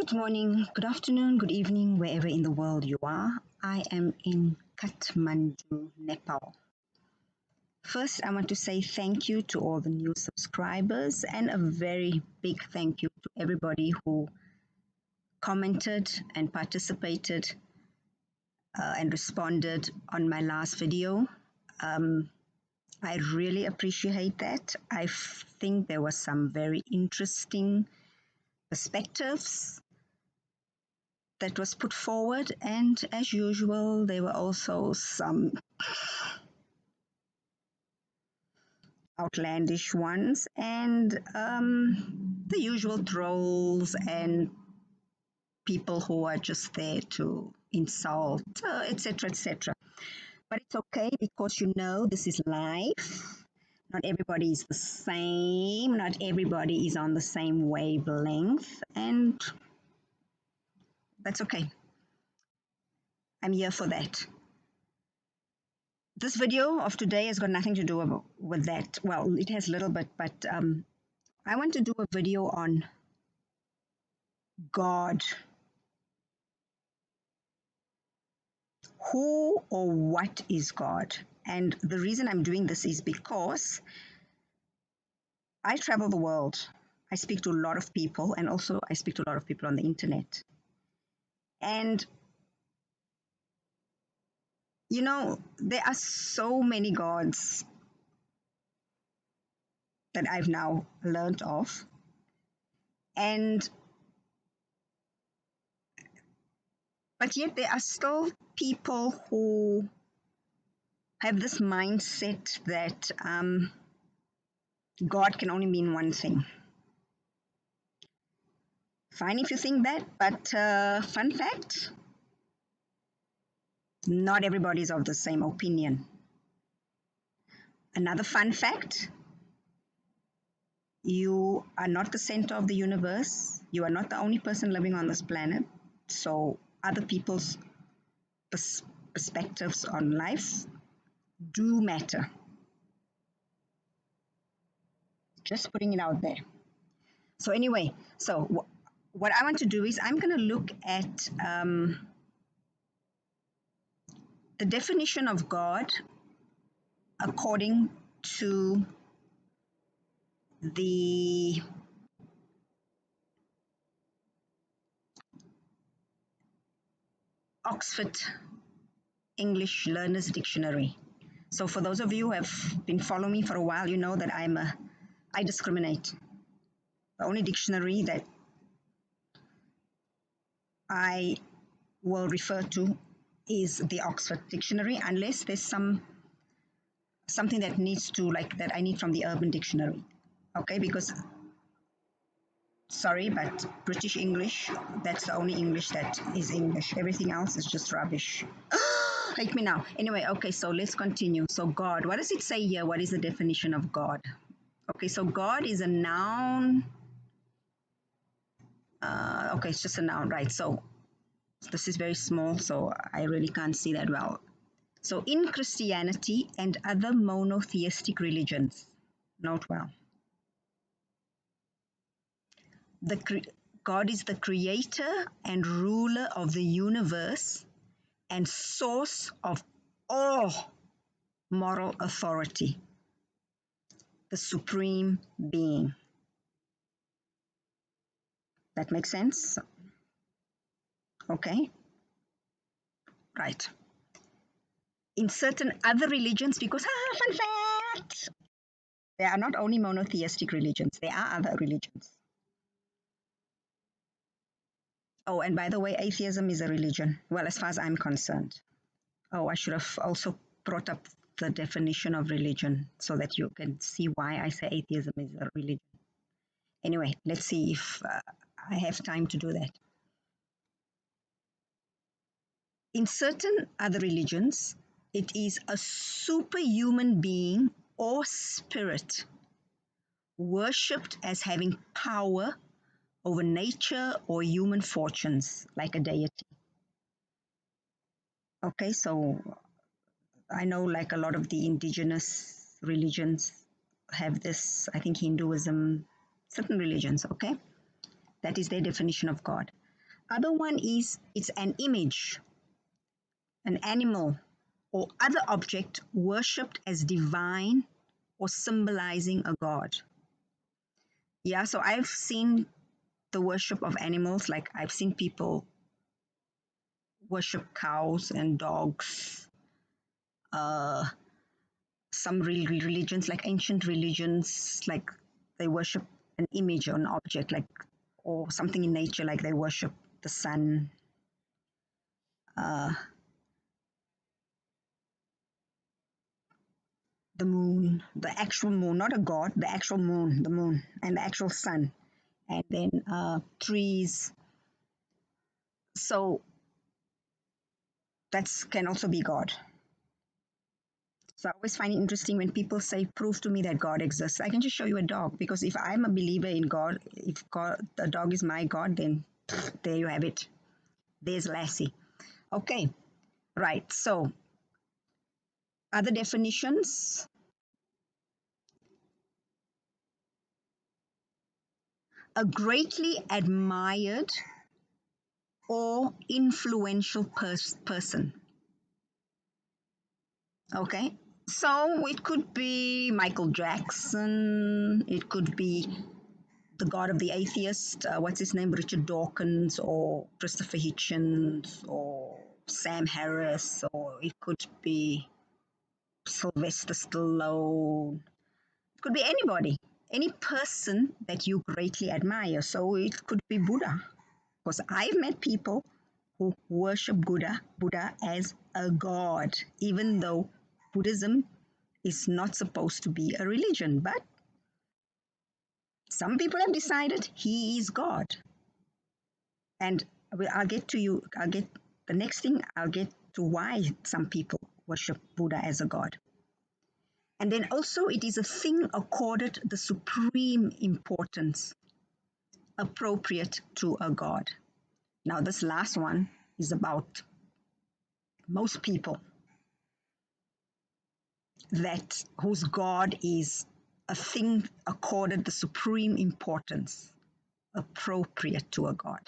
Good morning, good afternoon, good evening, wherever in the world you are. I am in Kathmandu, Nepal. First, I want to say thank you to all the new subscribers and a very big thank you to everybody who commented and participated and responded on my last video. I really appreciate that. I think there were some very interesting perspectives that was put forward, and as usual there were also some outlandish ones and the usual trolls and people who are just there to insult, etc., etc. But it's okay because this is life. Not everybody is the same, not everybody is on the same wavelength, and that's okay. I'm here for that. This video of today has got nothing to do with that. Well, it has a little bit, but I want to do a video on God. Who or what is God? And the reason I'm doing this is because I travel the world. I speak to a lot of people, and also I speak to a lot of people on the internet. And there are so many gods that I've now learned of. But yet there are still people who have this mindset that God can only mean one thing. Fine if you think that, but fun fact, not everybody is of the same opinion. Another fun fact, you are not the center of the universe. You are not the only person living on this planet. So other people's perspectives on life do matter. Just putting it out there. So anyway, what I want to do is I'm going to look at the definition of God according to the Oxford English Learner's Dictionary. So for those of you who have been following me for a while, you know that I discriminate. The only dictionary that I will refer to is the Oxford Dictionary, unless there's something that that I need from the Urban Dictionary. Okay, because sorry, but British English, that's the only English that is English. Everything else is just rubbish. Hate me now. Anyway, okay, so let's continue. So God, what does it say here? What is the definition of God? Okay, so God is a noun. Okay, it's just a noun, right? So this is very small, so I really can't see that well. So in Christianity and other monotheistic religions, note well, God is the creator and ruler of the universe and source of all moral authority, the supreme being. That makes sense? Okay. Right. In certain other religions, because, fun fact, there are not only monotheistic religions, there are other religions. Oh, and by the way, atheism is a religion, well, as far as I'm concerned. Oh, I should have also brought up the definition of religion so that you can see why I say atheism is a religion. Anyway, let's see if I have time to do that. In certain other religions, it is a superhuman being or spirit worshipped as having power over nature or human fortunes, like a deity. Okay, so I know like a lot of the indigenous religions have this, I think Hinduism, certain religions, okay? That is their definition of God. Other one is it's an image, an animal, or other object worshipped as divine or symbolizing a god. Yeah, so I've seen the worship of animals, like I've seen people worship cows and dogs. Uh, some religions, like ancient religions, like they worship an image or an object, like or something in nature, like they worship the sun, uh, the moon, the actual moon, not a god, the actual moon, the moon, and the actual sun, and then trees. So that's can also be God. So I always find it interesting when people say, "Prove to me that God exists." I can just show you a dog because if I'm a believer in God, if God, the dog is my God, then there you have it. There's Lassie. Okay, right. So other definitions: a greatly admired or influential person. Okay, so it could be Michael Jackson. It could be the god of the atheist, what's his name, Richard Dawkins, or Christopher Hitchens, or Sam Harris, or it could be Sylvester Stallone. It could be anybody, any person that you greatly admire. So it could be Buddha, because I've met people who worship Buddha as a god, even though Buddhism is not supposed to be a religion, but some people have decided he is God. And I'll get to you, I'll get the next thing, I'll get to why some people worship Buddha as a god. And then also, it is a thing accorded the supreme importance appropriate to a god. Now, this last one is about most people that whose God is a thing accorded the supreme importance appropriate to a god.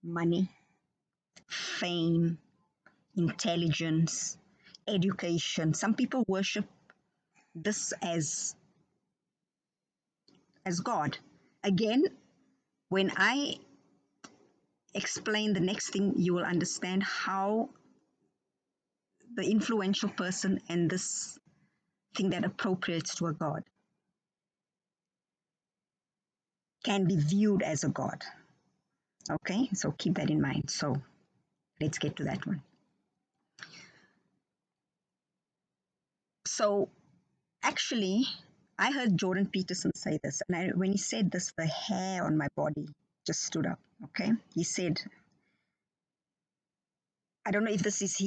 Money, fame, intelligence, education. Some people worship this as God. Again, when I explain the next thing, you will understand how the influential person and this thing that appropriates to a God can be viewed as a God. Okay, so keep that in mind. So let's get to that one. So actually, I heard Jordan Peterson say this, and when he said this, the hair on my body just stood up. Okay, he said, I don't know if this is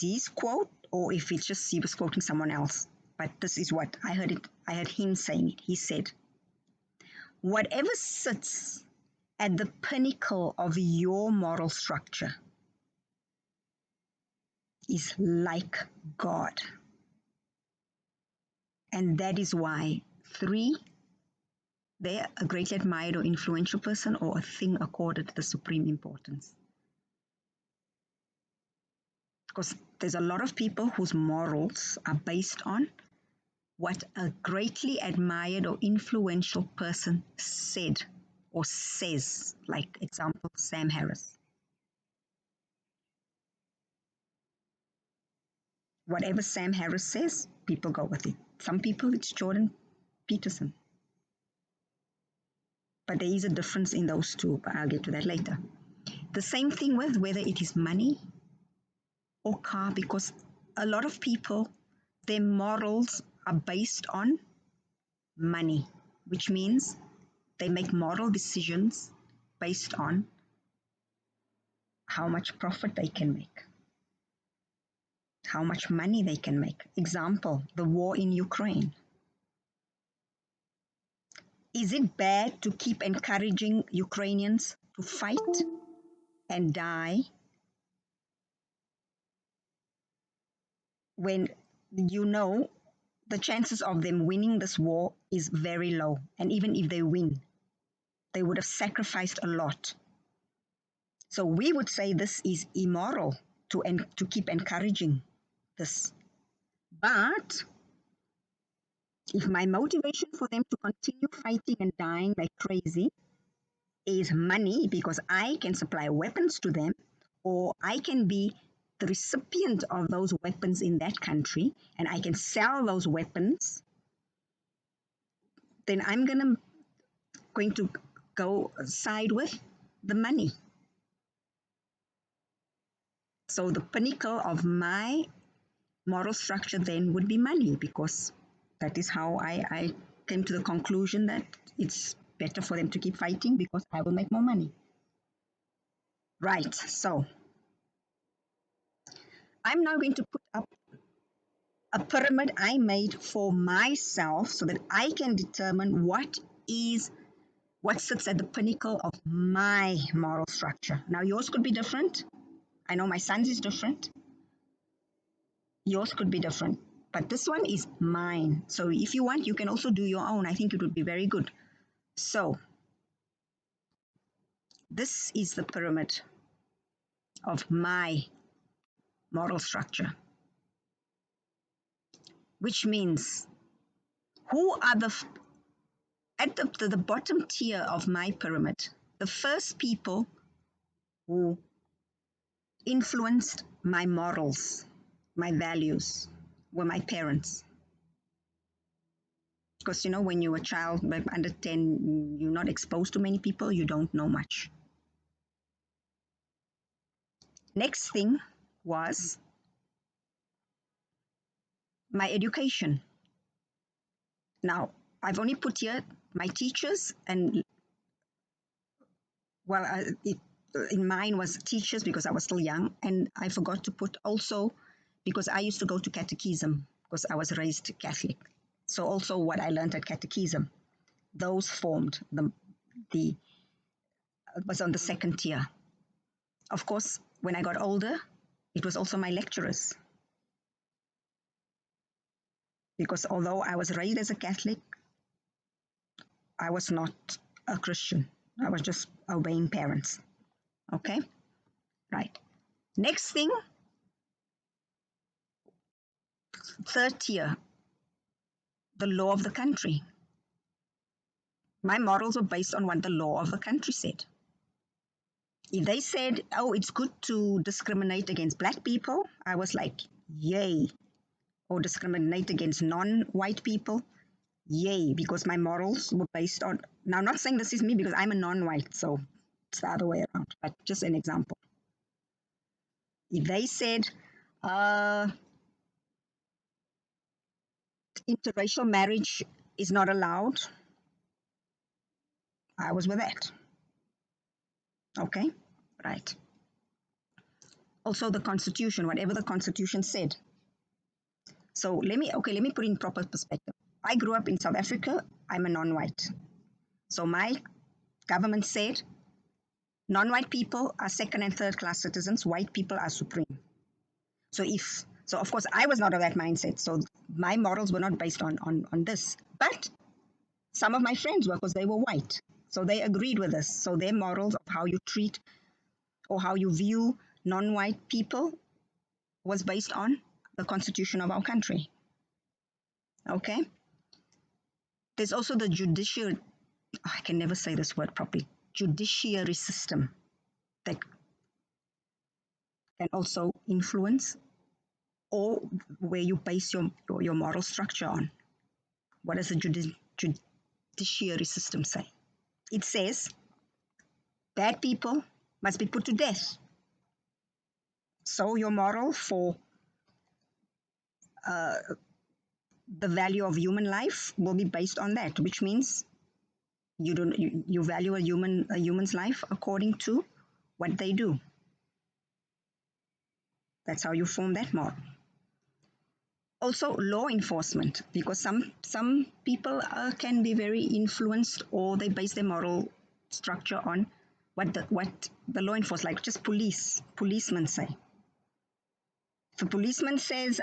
his quote or if it's just he was quoting someone else, but this is what I heard it. I heard him saying it. He said, "Whatever sits at the pinnacle of your moral structure is like God, and that is why three, they're a greatly admired or influential person or a thing accorded the supreme importance." Because there's a lot of people whose morals are based on what a greatly admired or influential person said or says, like example, Sam Harris. Whatever Sam Harris says, people go with it. Some people, it's Jordan Peterson. But there is a difference in those two, but I'll get to that later. The same thing with whether it is money or car, because a lot of people, their morals are based on money, which means they make moral decisions based on how much profit they can make, how much money they can make. Example, the war in Ukraine. Is it bad to keep encouraging Ukrainians to fight and die when you know the chances of them winning this war is very low? And even if they win, They would have sacrificed a lot. So we would say this is immoral to keep encouraging this. But if my motivation for them to continue fighting and dying like crazy is money because I can supply weapons to them, or I can be the recipient of those weapons in that country and I can sell those weapons, then I'm going to go side with the money. So the pinnacle of my moral structure then would be money, because that is how I came to the conclusion that it's better for them to keep fighting because I will make more money. Right, so I'm now going to put up a pyramid I made for myself so that I can determine what sits at the pinnacle of my moral structure. Now yours could be different. I know my son's is different. Yours could be different, but this one is mine. So if you want, you can also do your own. I think it would be very good. So this is the pyramid of my moral structure, which means who are at the bottom tier of my pyramid, the first people who influenced my morals, my values, were my parents. Because, when you're a child, under 10, you're not exposed to many people, you don't know much. Next thing was my education. Now, I've only put here my teachers, and in mine was teachers because I was still young, and I forgot to put also because I used to go to catechism because I was raised Catholic. So also what I learned at catechism, those formed the was on the second tier. Of course, when I got older, it was also my lecturers. Because although I was raised as a Catholic, I was not a Christian. I was just obeying parents. Okay? Right. Next thing, third tier, the law of the country. My morals were based on what the law of the country said. If they said, oh, it's good to discriminate against black people, I was like, yay. Or discriminate against non-white people, yay, because my morals were based on, now I'm not saying this is me because I'm a non-white, so it's the other way around, but just an example. If they said interracial marriage is not allowed, I was with that. Okay, right. Also the Constitution, whatever the Constitution said. So let me put in proper perspective. I grew up in South Africa. I'm a non-white. So my government said non-white people are second and third class citizens. White people are supreme. So of course I was not of that mindset. So my morals were not based on this. But some of my friends were because they were white. So they agreed with us. So their morals of how you treat or how you view non-white people was based on the constitution of our country. Okay? There's also the judiciary, I can never say this word properly, judiciary system that can also influence or where you base your moral structure on. What does the judiciary system say? It says bad people must be put to death. So your moral for the value of human life will be based on that, which means you value a human's life according to what they do. That's how you form that moral. Also, law enforcement, because some people can be very influenced, or they base their moral structure on what the law enforcement, like just policemen say. If a policeman says,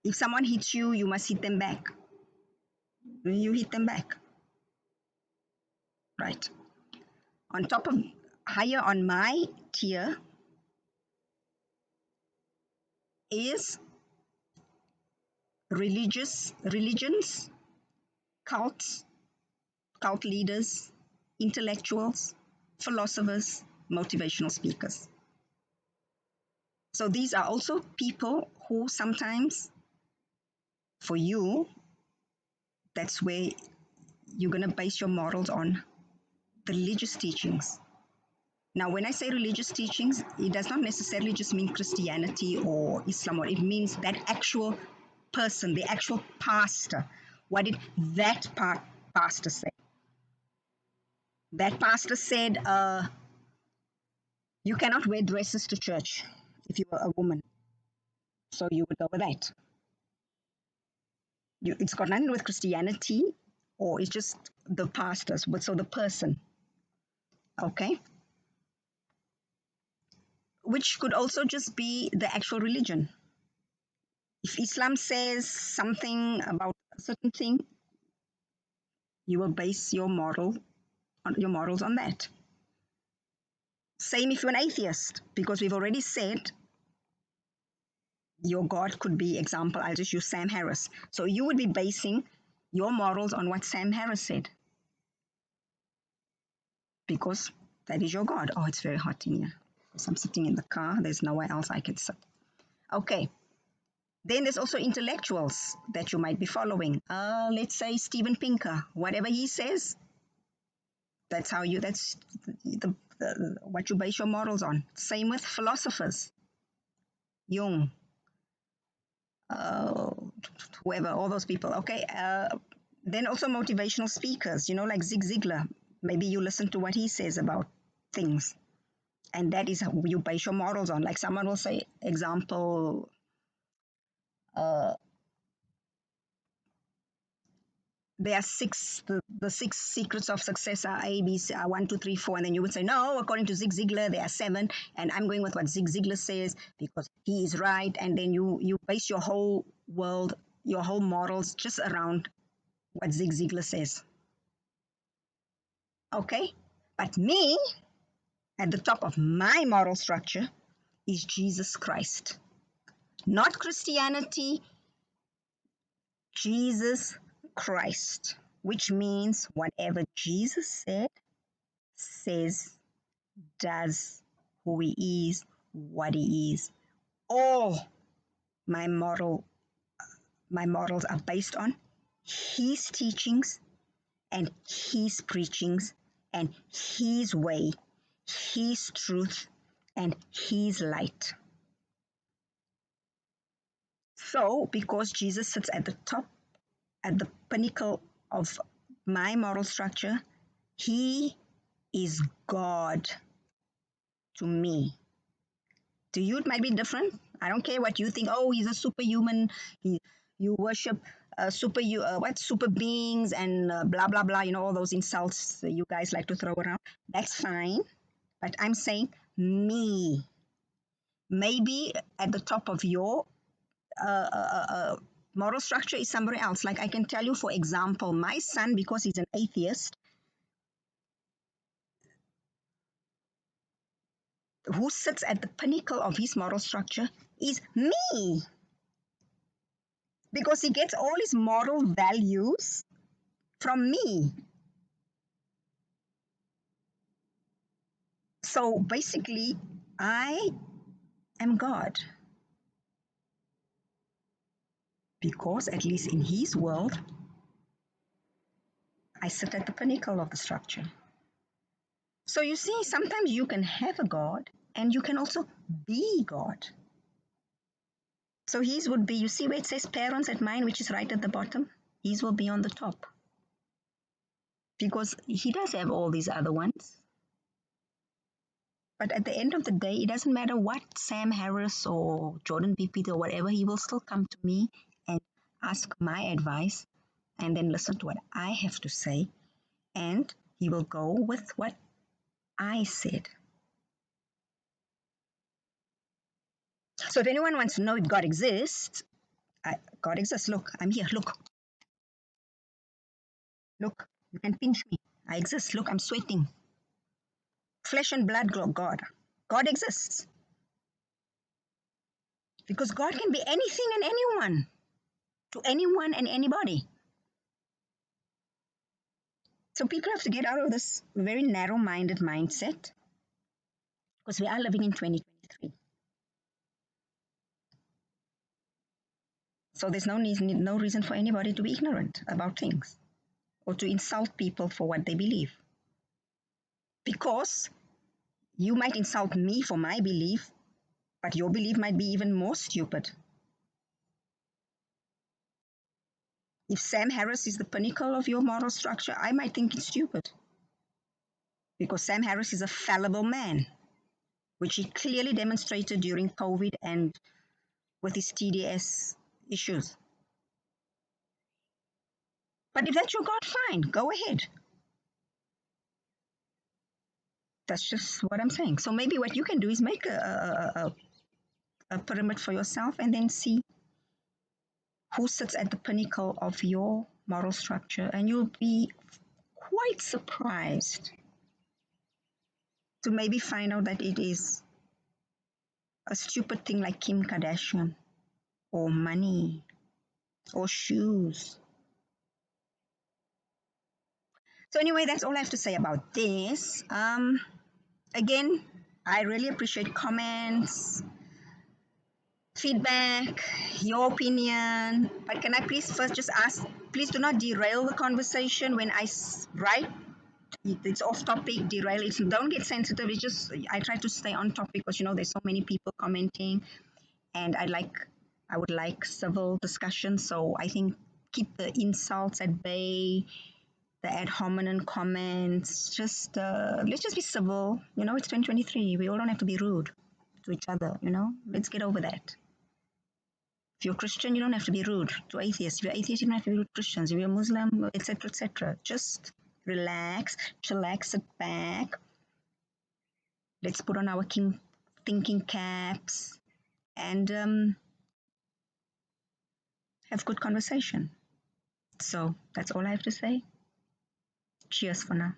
if someone hits you, you must hit them back. You hit them back. Right. On top of, higher on my tier is religions, cults, cult leaders, intellectuals, philosophers, motivational speakers. So these are also people who sometimes, for you, that's where you're going to base your morals on the religious teachings. Now, when I say religious teachings, it does not necessarily just mean Christianity or Islam, or it means that actual person, the actual pastor. What did that pastor say? That pastor said, you cannot wear dresses to church if you are a woman. So you would go with that. It's got nothing to do with Christianity, or it's just the pastors, but so the person, okay? Which could also just be the actual religion. If Islam says something about a certain thing, you will base your morals on that. Same if you're an atheist, because we've already said your God could be, example, I'll just use Sam Harris. So you would be basing your morals on what Sam Harris said, because that is your God. Oh, it's very hot in here. Because I'm sitting in the car, there's nowhere else I can sit. Okay. Then there's also intellectuals that you might be following. Let's say Steven Pinker. Whatever he says, that's what you base your morals on. Same with philosophers. Jung, uh, whoever, all those people. Okay. Then also motivational speakers, like Zig Ziglar. Maybe you listen to what he says about things. And that is how you base your morals on. Like someone will say, example, uh, there are the 6 secrets of success are A, B, C, are 1, 2, 3, 4. And then you would say, no, according to Zig Ziglar, there are 7. And I'm going with what Zig Ziglar says because he is right. And then you base your whole world, your whole morals just around what Zig Ziglar says. Okay? But me, at the top of my moral structure, is Jesus Christ. Not Christianity, Jesus Christ, which means whatever Jesus said, says, does, who he is, what he is. All my morals are based on his teachings and his preachings and his way, his truth, and his light. So, because Jesus sits at the top, at the pinnacle of my moral structure, he is God to me. To you, it might be different. I don't care what you think. Oh, he's a superhuman. You worship super beings and blah blah blah. All those insults that you guys like to throw around. That's fine, but I'm saying me. Maybe at the top of your moral structure is somewhere else. Like I can tell you, for example, my son, because he's an atheist, who sits at the pinnacle of his moral structure is me, because he gets all his moral values from me. So basically, I am God, because at least in his world, I sit at the pinnacle of the structure. So you see, sometimes you can have a God and you can also be God. So his would be, you see where it says parents at mine, which is right at the bottom? His will be on the top, because he does have all these other ones. But at the end of the day, it doesn't matter what Sam Harris or Jordan B. Peter or whatever, he will still come to me and ask my advice and then listen to what I have to say. And he will go with what I said. So if anyone wants to know if God exists, God exists. Look, I'm here. Look, you can pinch me. I exist. Look, I'm sweating. Flesh and blood, God. God exists. Because God can be anything and anyone, to anyone and anybody. So people have to get out of this very narrow-minded mindset because we are living in 2023. So there's no reason for anybody to be ignorant about things or to insult people for what they believe. Because you might insult me for my belief, but your belief might be even more stupid. If Sam Harris is the pinnacle of your moral structure, I might think it's stupid. Because Sam Harris is a fallible man, which he clearly demonstrated during COVID and with his TDS issues. But if that's your God, fine, go ahead. That's just what I'm saying. So maybe what you can do is make a pyramid for yourself and then see who sits at the pinnacle of your moral structure. And you'll be quite surprised to maybe find out that it is a stupid thing like Kim Kardashian or money or shoes. So anyway, that's all I have to say about this. Again, I really appreciate comments, feedback, your opinion. But can I please first just ask, please do not derail the conversation when I write. It's off topic, derail it. Don't get sensitive. It's just, I try to stay on topic because, there's so many people commenting and I would like civil discussion. So I think keep the insults at bay, the ad hominem comments. Just let's just be civil. It's 2023. We all don't have to be rude to each other. Let's get over that. If you're Christian, you don't have to be rude to atheists. If you're atheist, you don't have to be rude to Christians. If you're Muslim, etc., etc. Just relax, chillax, sit back. Let's put on our thinking caps and have good conversation. So that's all I have to say. Cheers for now.